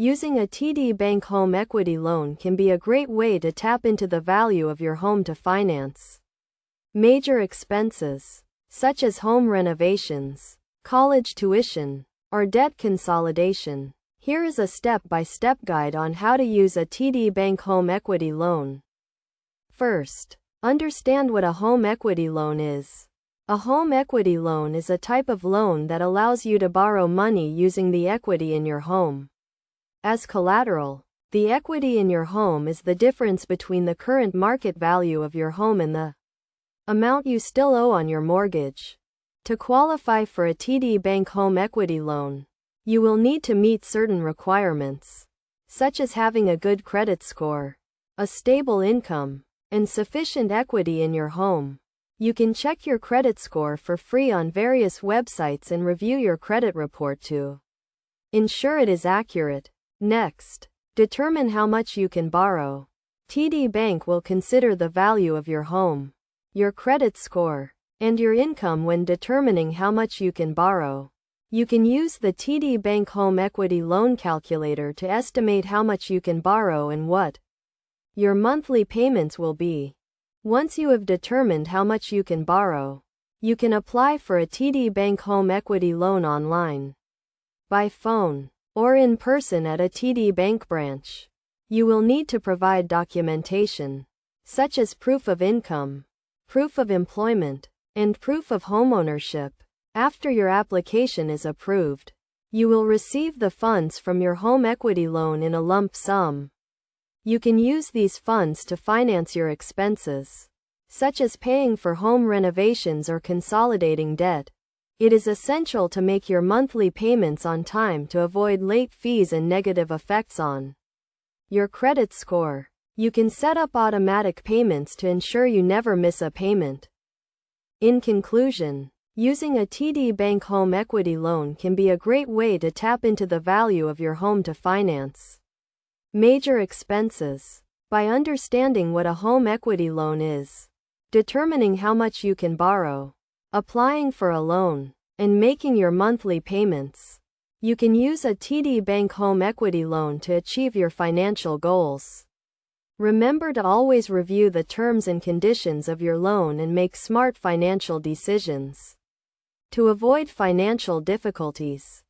Using a TD Bank home equity loan can be a great way to tap into the value of your home to finance major expenses, such as home renovations, college tuition, or debt consolidation. Here is a step-by-step guide on how to use a TD Bank home equity loan. First, understand what a home equity loan is. A home equity loan is a type of loan that allows you to borrow money using the equity in your home as collateral. The equity in your home is the difference between the current market value of your home and the amount you still owe on your mortgage. To qualify for a TD Bank home equity loan, you will need to meet certain requirements, such as having a good credit score, a stable income, and sufficient equity in your home. You can check your credit score for free on various websites and review your credit report to ensure it is accurate. Next, determine how much you can borrow. TD Bank will consider the value of your home, your credit score, and your income when determining how much you can borrow. You can use the TD Bank Home Equity Loan Calculator to estimate how much you can borrow and what your monthly payments will be. Once you have determined how much you can borrow, you can apply for a TD Bank Home Equity Loan online, by phone, or in person at a TD Bank branch. You will need to provide documentation, such as proof of income, proof of employment, and proof of homeownership. After your application is approved, you will receive the funds from your home equity loan in a lump sum. You can use these funds to finance your expenses, such as paying for home renovations or consolidating debt. It is essential to make your monthly payments on time to avoid late fees and negative effects on your credit score. You can set up automatic payments to ensure you never miss a payment. In conclusion, using a TD Bank home equity loan can be a great way to tap into the value of your home to finance major expenses. By understanding what a home equity loan is, determining how much you can borrow, applying for a loan, and making your monthly payments, you can use a TD Bank home equity loan to achieve your financial goals. Remember to always review the terms and conditions of your loan and make smart financial decisions to avoid financial difficulties.